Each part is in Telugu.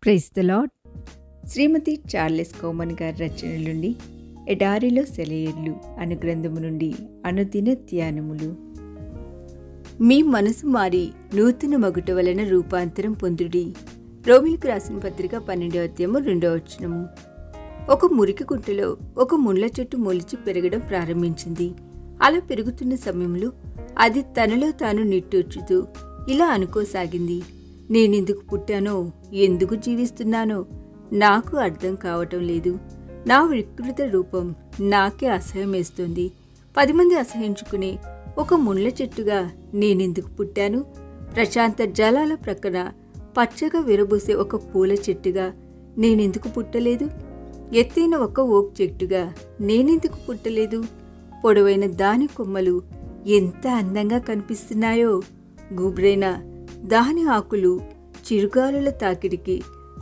Praise the Lord. Shrimati Charles Cowman గారి రచనల నుండి ఎడారిలో సెలయేర్లు అను గ్రంథము నుండి అనుదిన ధ్యానములు. మీ మనసు మారి నూతన మగుట వలన రూపాంతరం పొందుడి. రోమిలకు రాసిన పత్రిక 12వ అధ్యాయము 2వ వచనము. ఒక మురికి గుంటలో ఒక ముళ్ళ చెట్టు మొలిచి పెరగడం ప్రారంభించింది. అలా పెరుగుతున్న సమయంలో అది తనలో తాను నిట్టూర్చుతూ ఇలా అనుకోసాగింది, నేనెందుకు పుట్టానో, ఎందుకు జీవిస్తున్నానో నాకు అర్థం కావటం లేదు. నా వికృత రూపం నాకే అసహ్యం వేస్తుంది. 10 మంది అసహించుకునే ఒక ముళ్ళ చెట్టుగా నేనెందుకు పుట్టాను? ప్రశాంత జలాల ప్రక్కన పచ్చగా విరబూసే ఒక పూల చెట్టుగా నేనెందుకు పుట్టలేదు? ఎత్తైన ఒక ఓక్ చెట్టుగా నేనెందుకు పుట్టలేదు? పొడవైన దాని కొమ్మలు ఎంత అందంగా కనిపిస్తున్నాయో, గుబురైన దాని ఆకులు చిరుగాలుల తాకిడికి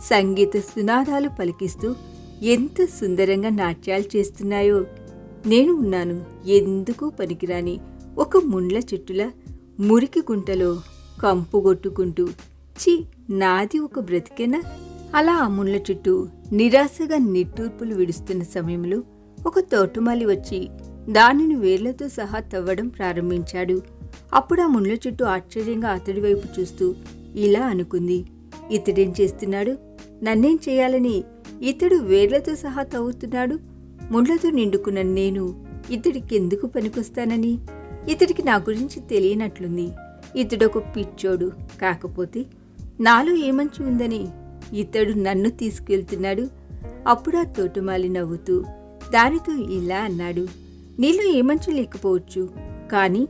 సంగీత సునాదాలు పలికిస్తూ ఎంత సుందరంగా నాట్యాలు చేస్తున్నాయో, నేను ఉన్నాను ఎందుకు పనికిరాని ఒక ముండ్ల చెట్టులా మురికి గుంటలో కంపుగొట్టుకుంటూ, చి నాది ఒక బ్రతికేనా? అలా ఆ ముండ్ల చుట్టూ నిరాశగా నిట్టూర్పులు విడుస్తున్న సమయంలో ఒక తోటమాలి వచ్చి దానిని వేర్లతో సహా తవ్వడం ప్రారంభించాడు. అప్పుడు ఆ ముండ్ల చుట్టూ ఆశ్చర్యంగా అతడి వైపు చూస్తూ ఇలా అనుకుంది, ఇతడేం చేస్తున్నాడు? నన్నేం చేయాలని ఇతడు వేర్లతో సహా తవ్వుతున్నాడు? ముండ్లతో నిండుకున్న నేను ఇతడికి ఎందుకు పనికొస్తానని? ఇతడికి నా గురించి తెలియనట్లుంది. ఇతడొక పిచ్చోడు. కాకపోతే నాలో ఏ మంచి ఉందని ఇతడు నన్ను తీసుకెళ్తున్నాడు. అప్పుడు ఆ తోటమాలి నవ్వుతూ దానితో ఇలా అన్నాడు, నీలో ఏ మంచి లేకపోవచ్చు, కానీ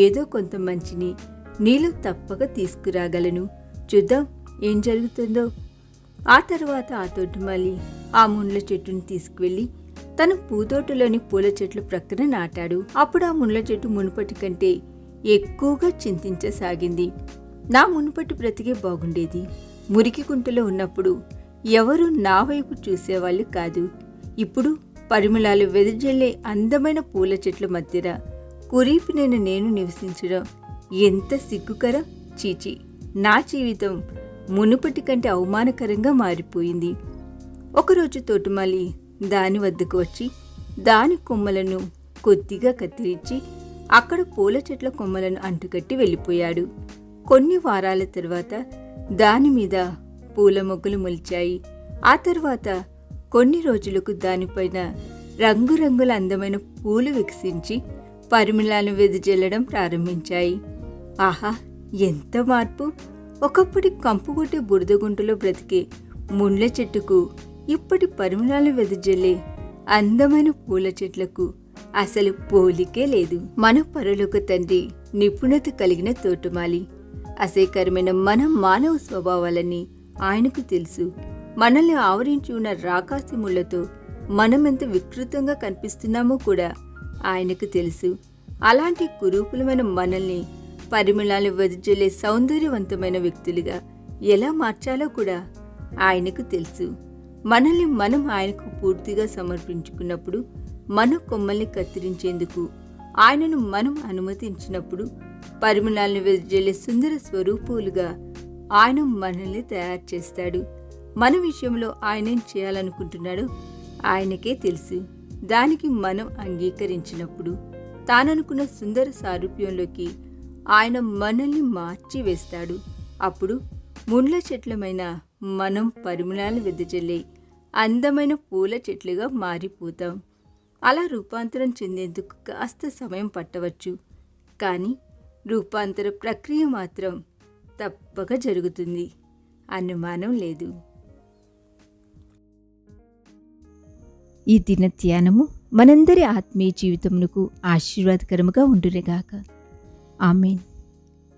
ఏదో కొంత మంచిని నీలో తప్పక తీసుకురాగలను. చూద్దాం ఏం జరుగుతుందో. ఆ తర్వాత ఆ తోటమాలి ఆ ముండ్ల చెట్టును తీసుకువెళ్ళి తన పూతోటలోని పూల చెట్ల ప్రక్కన నాటాడు. అప్పుడు ఆ ముండ్ల చెట్టు మునుపటి కంటే ఎక్కువగా చింతించసాగింది. నా మునుపటి బ్రతికే బాగుండేది. మురికి కుంటలో ఉన్నప్పుడు ఎవరూ నా వైపు చూసేవాళ్ళు కాదు. ఇప్పుడు పరిమళాలు వెదజల్లే అందమైన పూల చెట్ల మధ్యన కురీపినైన నేను నివసించడం ఎంత సిగ్గుకరం! చీచి, నా జీవితం మునుపటి కంటే అవమానకరంగా మారిపోయింది. ఒకరోజు తోటమాలి దాని వద్దకు వచ్చి దాని కొమ్మలను కొద్దిగా కత్తిరించి అక్కడ పూల చెట్ల కొమ్మలను అంటుకట్టి వెళ్ళిపోయాడు. కొన్ని వారాల తర్వాత దాని మీద పూల మొగ్గలు మొలిచాయి. ఆ తర్వాత కొన్ని రోజులకు దానిపైన రంగురంగుల అందమైన పూలు వికసించి పరిమళాలను వెదజల్లడం ప్రారంభించాయి. ఆహా, ఎంత మార్పు! ఒకప్పటి కంపుగొట్టే బురదగుంటలో బ్రతికే ముండ్ల చెట్టుకు ఇప్పటి పరిమళాలను వెదజల్లే అందమైన పూల చెట్లకు అసలు పోలికే లేదు. మన పరలోక తండ్రి నిపుణత కలిగిన తోటమాలి. అసేకరమైన మన మానవ స్వభావాలని ఆయనకు తెలుసు. మనల్ని ఆవరించి ఉన్న రాకాసి ముళ్లతో మనమెంత వికృతంగా కనిపిస్తున్నామో కూడా ఆయనకు తెలుసు. అలాంటి కురూపులమైన మనల్ని పరిమళాలు వెదజల్లే సౌందర్యవంతమైన వ్యక్తులుగా ఎలా మార్చాలో కూడా ఆయనకు తెలుసు. మనల్ని మనం ఆయనకు పూర్తిగా సమర్పించుకున్నప్పుడు, మన కొమ్మల్ని కత్తిరించేందుకు ఆయనను మనం అనుమతించినప్పుడు పరిమళాలను వెదజల్లే సుందర స్వరూపులుగా ఆయన మనల్ని తయారు చేస్తాడు. మన విషయంలో ఆయన ఏం చేయాలనుకుంటున్నాడో ఆయనకే తెలుసు. దానికి మనం అంగీకరించినప్పుడు తాననుకున్న సుందర సారూప్యంలోకి ఆయన మనల్ని మార్చి వేస్తాడు. అప్పుడు ముండ్ల చెట్లమైన మనం పరిమళాలు వెదజల్లే అందమైన పూల చెట్లుగా మారిపోతాం. అలా రూపాంతరం చెందేందుకు కాస్త సమయం పట్టవచ్చు, కానీ రూపాంతర ప్రక్రియ మాత్రం తప్పక జరుగుతుంది, అనుమానం లేదు. ఈ దిన ధ్యానము మనందరి ఆత్మీయ జీవితమునకు ఆశీర్వాదకరముగా ఉండునుగాక. ఆమేన్.